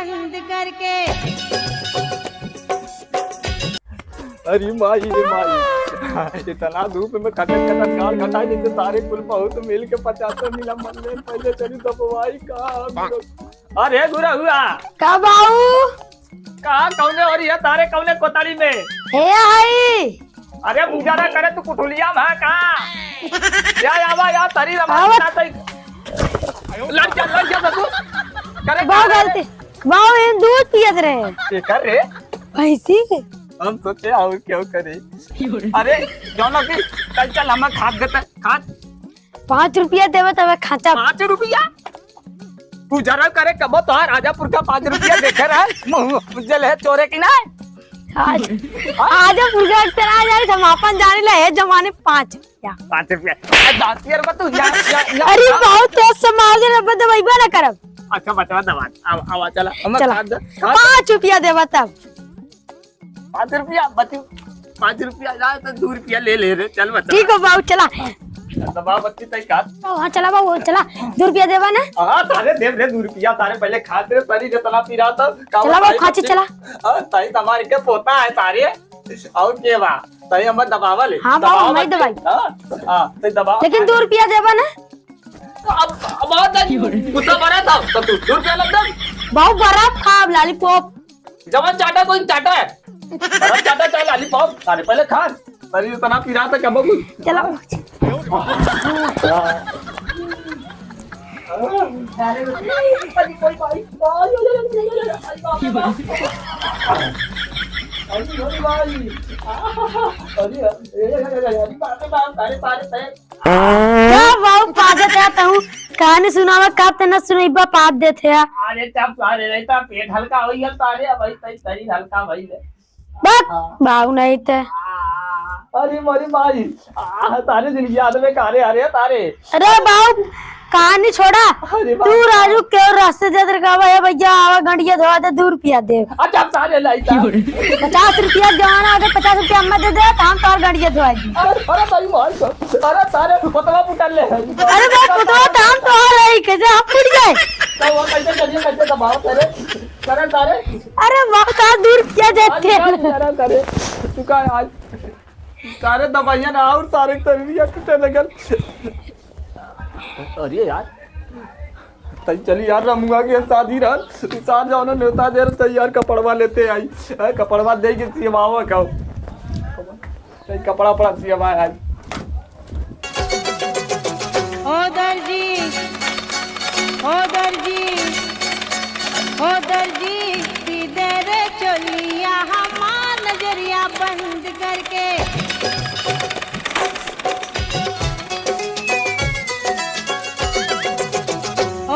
बंद करके। अरे माई रे माई, इतना धूप में खटक खटक गाल घटाई जैसे सारे कुल बहुत मिल के 50 मिला मन में पहले चली दबवाई का। अरे गुरा हुआ कब आऊ? कहा कौने और ये तारे कौने कोतारी में? हे आई। अरे मुजारा करे तू कुठुलिया में का या आवा या तारी रमा ना तई लड़ जा तू करे बहुत गलती बाऊ इन दूध पियत रहे। ये कर रे भैंसी के हम सोचे आओ क्यों करे। अरे जौनो की कल चल हम खाद देते खाद 5 रुपया देवे तब खाचा 5 रुपया तू जरा करे कबो तो राजापुर का 5 रुपया देखे रहा मुझे है चोरे की ना आज पुरगा तेरा जाने हम अपन जाने ले जमाने 5 रुपया 5 रुपया दातियर बतू अरे बहुत तो समाज रे बदवाईबा ना करब। अच्छा बता दवा आवा चला हम खाद 5 रुपया देवा तब 5 रुपया बतू 5 रुपया जा तो 2 रुपया ले ले रे चल बता ठीक है बाबू चला दबा बत्ती तई का हां चला बाबू चला 2 रुपया देवा ना। हां तारे देव रे 2 रुपया तारे पहले खाते रे तरी जितना पी रहा था चला बाबू खाची चला ताई तुम्हारे के पोता है तारे और के बा ताई हम दबावा ले। हां बाबू मैं दवाई हां तई दबा लेकिन 2 रुपया देवा ना। अब बहुत गुस्सा भरा था तो तू 2 रुपया लग दे बाबू बर्फ खा लॉलीपॉप जवन चाटा कोई चाटा है बर्फ चाटा चाहे लॉलीपॉप तारे पहले खा तरी इतना पी रहा था क्या बाबू चला कहानी सुनावा कब तना सुनाइबा पाप देते हैं। अरे चप सारे रहता पेट हल्का होई है तारे भाई तई तरी हल्का भाई ले बस बाऊ नहीं थे। अरे मोरी भाई तारे जिंदगी याद में कारे आ रहे तारे। अरे बाऊ कहानी छोड़ा तू राजू क्यों रास्ते दे रखा है भैया आवा गंडिया धोआ दे 2 रुपया दे। अच्छा सारे लाइता 50 रुपया जवाना आगे 50 रुपया अम्मा दे दे हम तो और गंडिया धोआ दी। अरे भाई मार अरे सारे पतवा पुटल ले अरे भाई पुतवा दाम तो आ रही कैसे हम फूट गए तो वो कैसे चलिए कैसे दबाओ करे करे सारे। अरे वाह का 2 रुपया देते जरा करे चुका आज सारे दवाइयां ना और सारे तरिया कितने लगल। अरे यार तई चली यार रमुआ के शादी रहल सार जानो नेता देर तैयार कपड़वा लेते आई कपड़वा दे के सिवावा का तई कपड़ा पड़ा सिवा आई। ओ दर्जी ओ दर्जी ओ दर्जी सीधे रे चोलिया हमार नजरिया बंद करके। ओ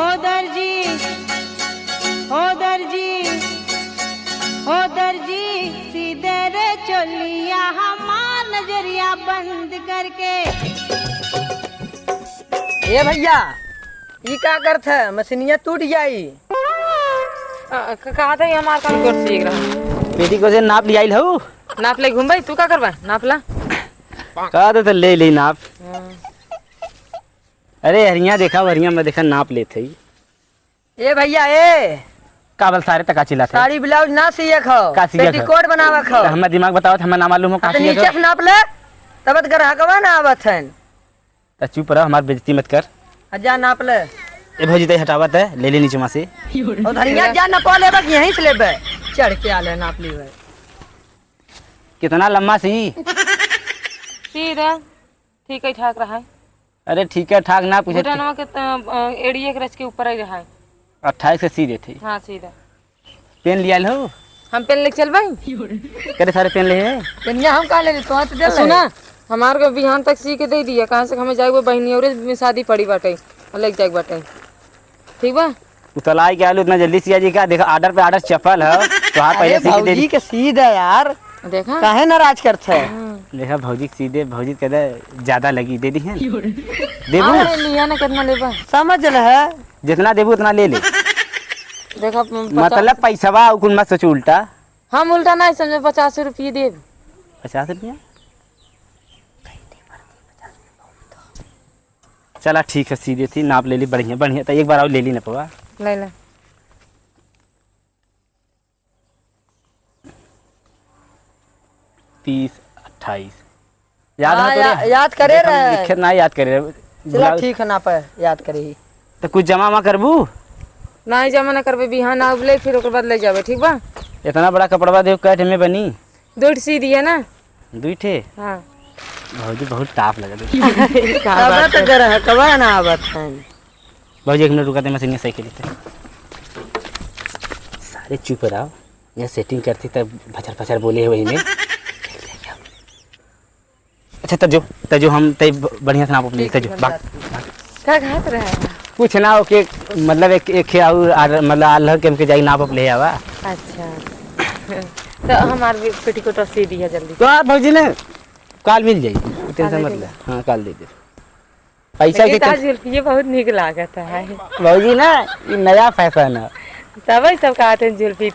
दर्जी सीधे रे चोलिया हमार नजरिया बंद करके। ए भैया ये क्या करत है मशीनिया टूट जाई कहा था हमार काम कर सीख रहा बेटी को से नाप लियाइल हो नाप ले घूम भाई तू क्या करवा नाप ला कहा तो ले ले नाप। अरे हरिया देखा हरिया में देखा नाप लेते ही। ए भैया ए काबल सारे तक चिल्ला था साड़ी ब्लाउज ना सिए खो पेटीकोट बनावा खो हमें दिमाग बताओ हमें ना मालूम हो का सिए नीचे नाप ले तब ग्राहकवा ना आवत है तो चुप रह हमार बेइज्जती मत कर। जा नाप ले ए भौजी तई हटावत है ले ले नीचे में से और धनिया जा नपा लेबे कि यहीं से लेबे चढ़ के आले नाप लेबे। कितना लम्बा सी सीधा ठीक है ठाक रहा है। अरे ठीक है ठाक ना पूछे घुटनवा के एड़िए के रच के ऊपर ही रहा है 28 से सी देते। हाँ सीधा पेन लिया हो हम पेन लेके चल भाई करे सारे पेन ले है पेनिया हम का ले तो हाथ दे सुना हमार को बिहान तक सी के दे दिया कहाँ से हमें जाए बहनी और में शादी पड़ी बाटे लेके जाए बाटे ठीक बा उतलाई के आलू इतना जल्दी सिया जी का देखा ऑर्डर पे ऑर्डर चपल है तो आप पहले सी दे भौजी के सीधा यार देखा काहे नाराज करते है देखा भौजी सीधे भौजी कहते ज्यादा लगी दे दी है देबू लिया ना कितना लेबा समझ रहे जितना देबू उतना ले ले देखा मतलब पैसा उकुन मत सोच उल्टा हम उल्टा नहीं समझे 50 रुपये दे 50 रुपया चला ठीक है सीधे थी नाप ले ली बढ़िया बढ़िया तो एक बार और ले ली ना पवा ले ले 30 28 याद है तो याद करे रहे लिखे ना याद करे चला ठीक है ना पे याद करे ही तो कुछ जमा मा करबू नहीं जमा ना करबे बिहान आब ले फिर ओकर बाद ले जाबे ठीक बा। इतना बड़ा कपड़वा देव कैठ में बनी 2 सी दिया ना 2 ठे हाँ भौजी बहुत टाप लगा अब तो जरा है कब ना आवत है भौजी 1 मिनट रुका दे मशीन सही के लिए सारे चुप रहो ये सेटिंग करती तब भचर भचर बोले वही में अच्छा तजो हम तय बढ़िया से नाप ले तजो क्या घात रहा है। कुछ ना ओके मतलब एक और मतलब आल्हा के हमके जाई नाप ले आवा। अच्छा तो हमार भी पेटीकोट सी दी है जल्दी तो आप भौजी ने काल मिल जाई टेंशन मत ले। हां काल दे दे पैसा के ताज जुल्फी बहुत निक लागत है भौजी ना ये नया फैशन है तब सब कहते हैं जुल्फी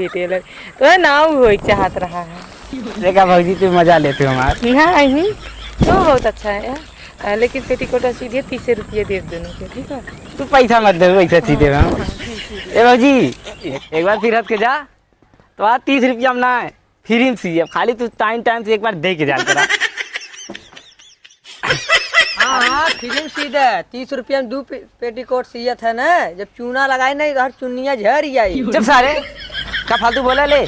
टेलर तो नाव हो चाहत रहा है। देखा भौजी तू मजा लेते हो हमार नहीं तो बहुत अच्छा है लेकिन पेटीकोट सीधे 30 रुपये दे दोनों के ठीक है। तू पैसा मत दे वैसे सीधे हम ए भौजी एक बार फिर हट के जा तो आज 30 रुपया में ना है फ्री में सी खाली तू टाइम से एक बार दे के जा करा। हाँ फिल्म सीधे 30 रुपया में 2 पेटीकोट सियत है ना जब चूना लगाए नहीं हर चुन्निया झर आई जब सारे का फालतू बोला ले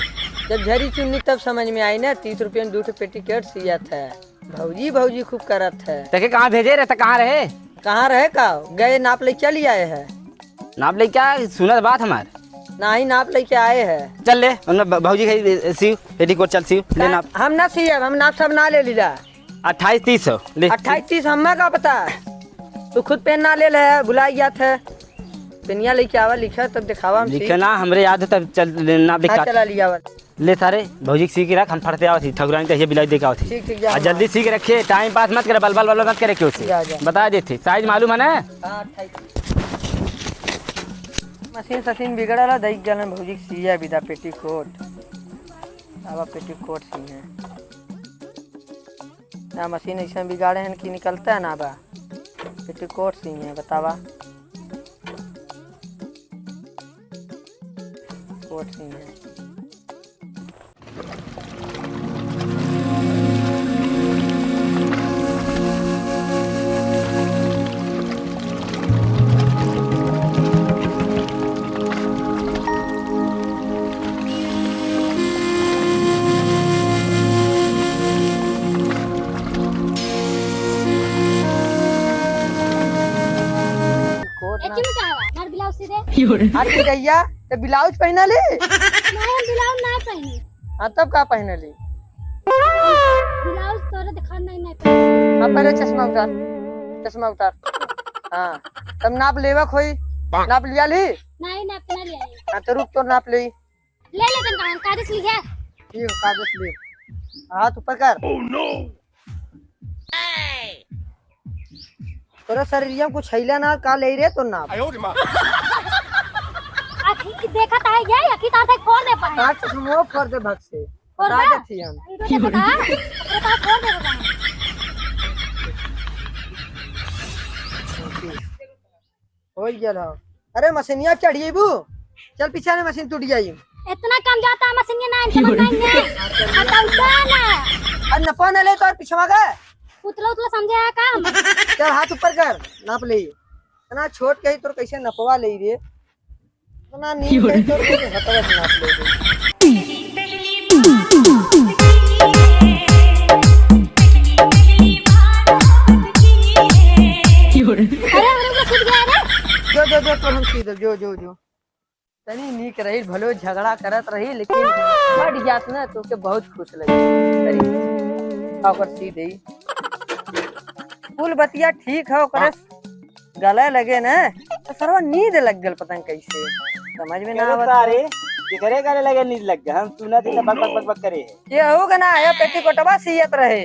जब झरी चुन्नी तब समझ में आई ना 30 रुपया में 2 पेटीकोट सियत है। भौजी खूब करत है देखे कहाँ भेजे रहे कहाँ रहे का गए नाप ले चली आए है नाप ले क्या सुना बात हमार ना ही नाप लेके आए है चल ले भौजी सीव पेटीकोट चल सीव ले नाप हम ना सियब हम नाप सब ना ले लीला 28-30 ले 28-30 हमें का पता तू खुद पेन ना ले ले भुला गया था पेनिया लेके आवा लिखा तब दिखावा हम लिखे ना हमरे याद है तब चल नाप लिखा चला लिया ले सारे भौजी सी के रख हम फटते आवत ठकुरानी तहिए बिलाई दे के आवत ठीक आ जल्दी सी के रखे टाइम पास मत करे बल मत करे क्यों से बता देते साइज मालूम है ना। मशीन बिगड़ला दई गलन भौजी सिया विदा पेटीकोट आवा पेटीकोट सी है ना मशीन ऐसे बिगाड़े हैं कि निकलता है ना बा पेटीकोट सी है बतावा कोट सी है आती गैया तो ब्लाउज पहना ले ब्लाउज ना पहनी हाँ तब का पहना ले ब्लाउज तोरे दिखा नहीं हाँ पहले चश्मा उतार हाँ तब नाप लेवा खोई नाप लिया ली नहीं ना पहना ले हाँ तो रुक तो नाप ले तन कागज लिया ठीक कागज ले हाथ ऊपर कर तोरा शरीरिया कुछ हैला ना का ले रे तो नाप आखिर देखा था ये आखिर ता खोल दे पाए काट चश्मा फोड़ दे भग से बता देती हम खोल दे हो गया अरे मशीनिया चढ़िए बू चल पीछे ने मशीन टूट जाई इतना कम जाता है मशीन ना समझाएंगे हटाओ ना अरे नपा न ले तो पीछे गए उतला समझे है काम चल हाथ ऊपर कर नाप ले इतना छोट कही तो कैसे नपवा ले रे इतना नींद कही तो हटवा से नाप ले अरे हमरे छूट गया रे जो तो हम सीधे जो तनी नीक रही भलो झगड़ा करत रही लेकिन बढ़ जात ना तो के बहुत खुश लगी अरे ओकर सीधे फूल बतिया ठीक है ओकर गले लगे ना तो सरवा नींद लग गल पता कैसे समझ में ना आवत अरे ये करे करे लगे नींद लग गया हम सुना थी बक बक करे ये होगा ना ये पेटीकोटवा सियत रहे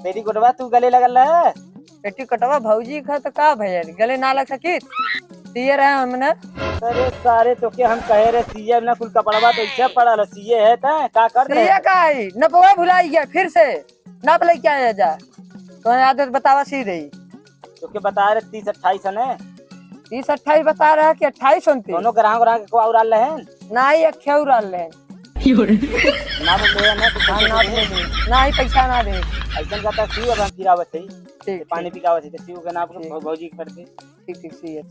पेटीकोटवा तू गले लगल है पेटीकोटवा भौजी का तो का भैया गले ना लग सकी सिए रहे हमने अरे सारे तो के हम कहे रे सीए ना कुल कपड़वा तो इच्छा पड़ा ल सीए है त का कर रहे सिए का है नपवा भुलाई गया फिर से नाप ले क्या आया जा तो आदत बतावा सी रही तो के बता रहे 30-28 है ना 30-28 बता रहा है कि 28-29 दोनों ग्राहक को और आल हैं ना ही अख्या उड़ाल रहे ना तो ले ना तो हाँ ना दे दे ना ही पैसा ना दे ऐसा जाता सीव अब गिरावत है ठीक पानी पिकावत है सीव के नाप को भौजी करते ठीक ठीक सही है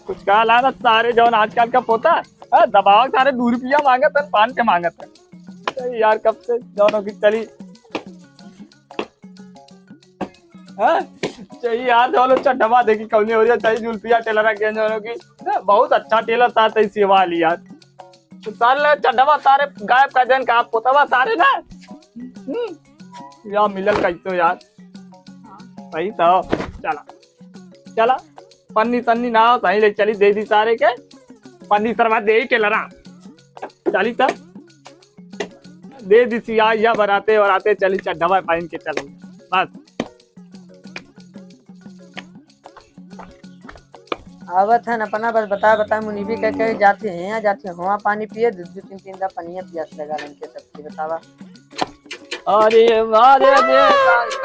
कुछ कहा ला ना सारे जौन आजकल का पोता दबाव सारे 2 रुपया मांगत है 5 के मांगत है यार कब से दोनों की चली चाहिए यार दोनों चढ़वा देखी कौन हो रही है चाहिए जुल्फिया टेलर के दोनों की बहुत अच्छा टेलर था तई सेवा ली यार तो सारे चढ़वा सारे गायब कर देन का पोतवा सारे ना यार मिलल कैसो यार सही तो चला चला पन्नी सन्नी ना सही ले चली दे दी सारे के पन्नी सरवा दे टेलरा चली तब दे दी सिया या बराते और आते चली चढ़वा पहन के चलो बस आवत है अपना बस बता मुनीबी कह के जाते हैं या जाते हैं वहाँ पानी पिए 2-3 दा पनिया प्यास लगा इनके सबसे बतावा अरे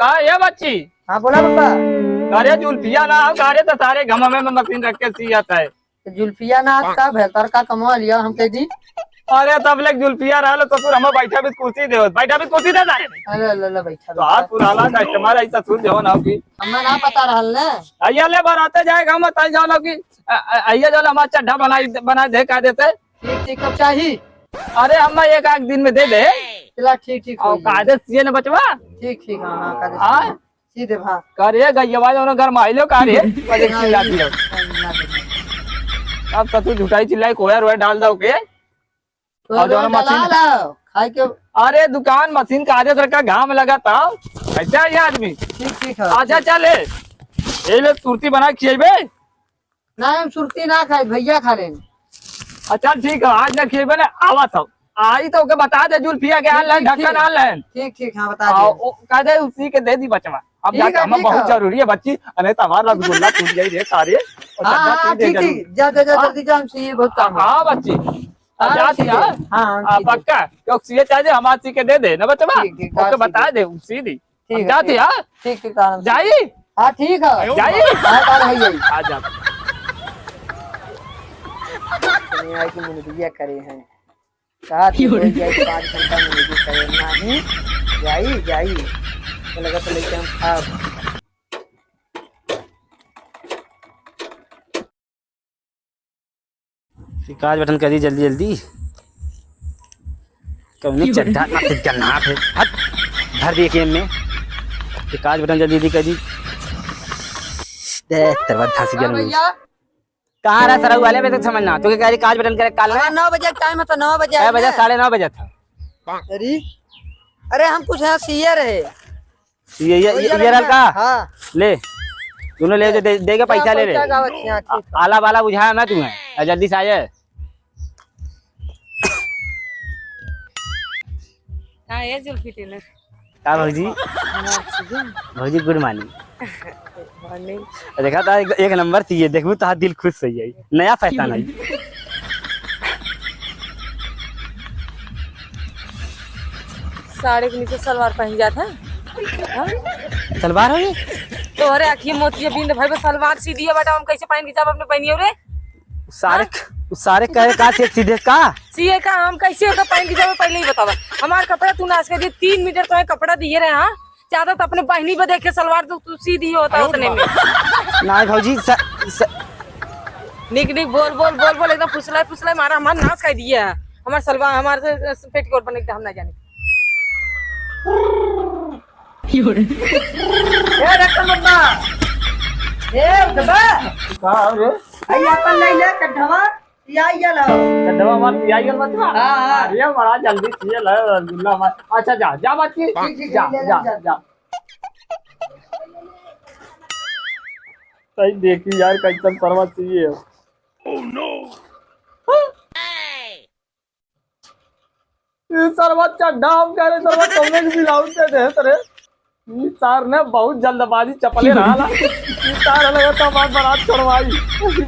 का ये बच्ची हाँ बोला पापा अरे जुल्फिया ना गारे तो सारे घम में मशीन रख के सियाता है जुल्फिया ना का बेहतर का कमा लिया हम कह दी अरे तब लग जुल्फिया रहा ससुर हम बैठा भी कुर्सी दे बैठा भी कुर्सी दे सारे अरे अल्लाह बैठा तो आज पुराना कस्टमर ऐसा ससुर देहो ना की हमें ना पता रहल ना आइया ले बराते जाएगा हम तय जाओ ना की आइया जो हमारा चड्ढा बना दे का देते ठीक ठीक कब चाहिए अरे हम एक आध दिन में दे दे चला ठीक ठीक और कादे सिए न बचवा ठीक ठीक हाँ हाँ कर हां सीधे भा करे गयवा जो घर माइलो का रे बजे चिल्लाती हो अब ससुर झुटाई चिल्लाई कोया रोया डाल दो के और जो मशीन खाए के अरे दुकान मशीन का आधे सर का घाम लगा था ऐसा है ये आदमी ठीक ठीक है आजा चले ये ले सुरती बना खिएबे ना हम सुरती ना खाए भैया खा लेंगे अच्छा ठीक है आज ना खिएबे ना आवा सब आई तो के बता दे जुल्फिया के हाल ढक्कन हाल है ठीक ठीक हाँ बता दे कह दे उसी के दे दी बचवा अब जाके हमें बहुत जरूरी है बच्ची अरे हमारा रसगुल्ला टूट गई रे सारे हाँ ठीक ठीक जा जा जा जल्दी जा हमसे ये बहुत काम है हाँ बच्ची हाँ पक्का क्योंकि चाहिए हमारे सी के दे दे ना बचवा ओके बता दे सीधी जाती हाँ ठीक ठीक जाई हाँ ठीक है जाई आ जा दुनिया की मुनीबिया करे हैं कहा थी कोई जाए 5 घंटा मुनीबी करे नहीं जाई जाई तो लगा तो लेके हम खा काज बटन करी जल्दी जल्दी कौन चड्ढा ना फिर करना फिर हट भर दिए गेम में काज बटन जल्दी जल्दी करी दे तरवा धासी गया भैया कहाँ रहा सर वाले में तो समझना तो कह रही काज बटन करे काल में 9 बजे टाइम है तो 9 बजे 9 बजे 9:30 बजे था अरे अरे हम कुछ यहाँ सीए रहे ये रहा का हाँ ले दोनों ले दे के पैसा ले ले आला वाला बुझाया मैं तुम्हें जल्दी से आए हाँ ये जुल्फी टेलर का भौजी भौजी गुड मॉर्निंग देखा था एक नंबर चाहिए देखू तो दिल खुश सही है नया फैशन है साड़ी के नीचे सलवार पहन जाता है सलवार हो तो अरे आखिए मोतिया बिंद भाई बस सलवार सी दिया बेटा हम कैसे पहन के जाब अपने पहनियो रे सारे कहे का सीधे का सीए का हम कैसे होगा पहन के जाब पहले ही बतावा हमार कपड़ा तू नाश कर दिए 3 मीटर तो कपड़ा दिए रहे हाँ ज्यादा तो अपने बहनी पे देख के सलवार तो तू सी दी होता उतने में ना भौजी निक निक बोल बोल बोल बोल एकदम फुसला मारा हमार नाश कर दिया हमार सलवार हमारे पेटीकोट बने हम ना जाने ए रखन मम्मा ए दबा कहां रे आई अपन ले ले कढ़वा या लो कढ़वा मत आइए मत हां अरे बड़ा जल्दी चाहिए ले रसगुल्ला मत अच्छा जा जा बच्ची जा जा जा सही देखी यार कैसन परवा चाहिए ओह नो ये सरबत चड्ढा हम कह रहे सरबत तुमने भी मिलाऊ दे दे तेरे ये सार ने बहुत जल्दबाजी चपले रहा ये सार लगा था बात बारात छोड़वाई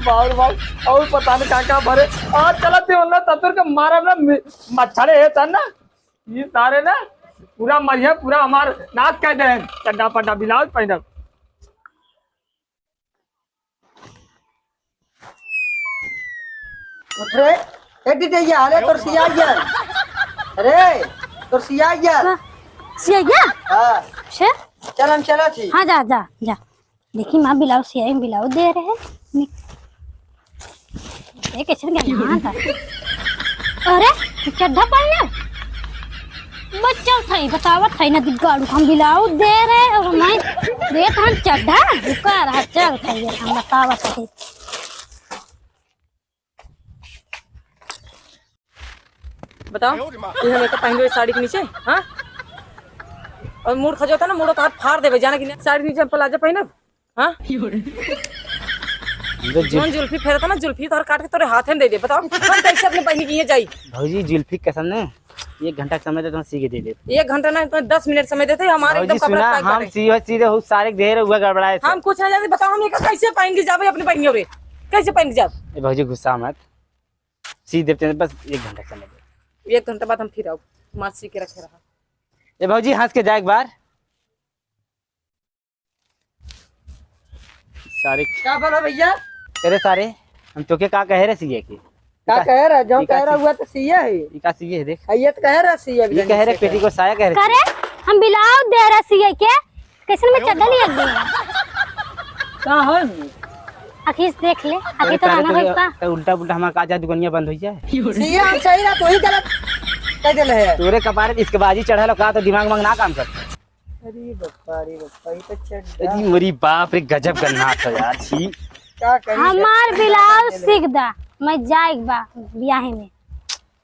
बार बार और पता नहीं क्या भरे और चलते होना ततुर के मारा ना मच्छरे है ना ये सारे ना पूरा मरिया पूरा हमार नाक कह दे चड्ढा पड्डा ब्लाउज पहन उठ रे ए डिटेया अरे तोर सिया यार अरे तोर सिया यार सिया गया हां छे चल हम चला थी हाँ जा जा जा देखी माँ ब्लाउज सियाई में ब्लाउज दे रहे हैं ये कैसे गया हाँ था अरे चड्ढा पहने बच्चा था बतावत था ना गाड़ू हम ब्लाउज दे रहे और मैं दे था चड्ढा रुका रहा चल था ये हम बतावत थे बताओ ये हम एक पहन लो साड़ी के नीचे हाँ और मूड खजो होता ना मूड तो हाथ फाड़ देवे जाना कि नहीं साड़ी नीचे हम प्लाजा पहनब हाँ जोन जुल्फी फेरता ना जुल्फी तोहर काट के तोरे हाथ में दे दे बताओ हम कैसे अपने बहनी की जाई भौजी जुल्फी कसम ने 1 घंटा समय दे तो सी के दे दे 1 घंटा ना तो 10 मिनट समय देते हमारे एकदम भौजी कपड़ा सुना पैक हम करे सीधे हो सारे देर हुआ गड़बड़ाए हम कुछ ना जानते बताओ हम ये कैसे पहन के जावे अपने बहनियों रे कैसे पहन के जाब भौजी गुस्सा मत सी देते हैं बस 1 घंटा समय दे 1 घंटा बाद हम फिर आओ मार सी के रखे रहा ए भौजी हंस के जा एक बार सारे क्या बोला भैया तेरे सारे हम तो के का कह रहे सीए के क्या कह रहा जो कह रहा हुआ तो सिया है ये का सीए है देख ये तो कह रहा सिया ये कह रहे पेटी को साया कह रहे करे हम ब्लाउज दे रहे सिया के कैसे में चड्ढा लिया दिया का है आखिर देख ले आखिर तो आना होगा तो उल्टा उल्टा हमारा काजा दुनिया बंद हो जाए सिया हम सही रहा तो ही गलत कह देले है तोरे कपारे इसके बाजी चढ़ा का तो दिमाग मंग ना काम करता अरे बप्पा ये तो चड्ढा जी मेरी बाप रे गजब गन्ना था यार छी क्या करी हमार ब्लाउज सीख दा मैं जाएग बा ब्याहे में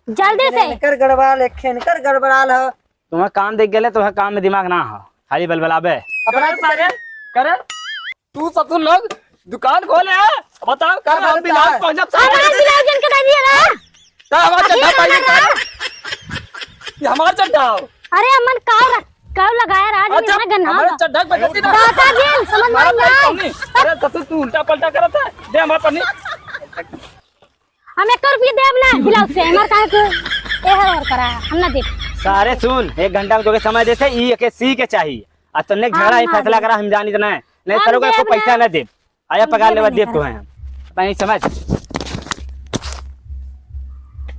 जल्दी से कर गड़बड़ा लेखन कर गड़बड़ाल है तुम्हें काम देख गेले तो काम में दिमाग ना हो खाली बलबलाबे अपना सारे करे तू सब तुम लोग दुकान खोले हैं बताओ कर हम ब्लाउज पहनब हमार ब्लाउज जन के दे दिया ना का हमारा चड्ढा पहने ये हमारा चड्ढा हो। अरे अमन काव लगाया राज में अच्छा ना गन्ना हमारे चड्ढा पे गलती ना दादा जी समझ में हमारा नहीं पैर कौनी? अरे तो तू उल्टा पलटा करत है दे हमारा पन्नी हम 1 रुपया देब ना ब्लाउज से हमार काहे को ए हर करा हम ना दे सारे सुन 1 घंटा में तो समय देते ई के सी के चाहिए आज तुमने झगड़ा ही फैसला करा हम जानी तो नहीं हम सरो को देब पैसा ना। ना दे आया पगार लेवा देब दे तो हैं अपनी समझ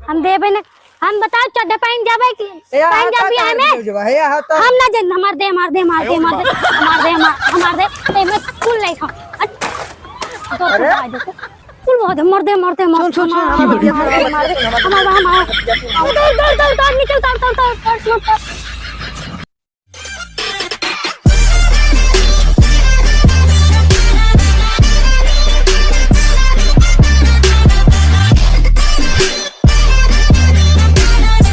हम देबे ना हम बताओ चड्ढा पहन जाबे कि पहन जा बियाह में है या तो हम ना जन हमार दे ते में फूल नहीं खा अरे फूल बहुत मर दे सुन हमार नीचे उतार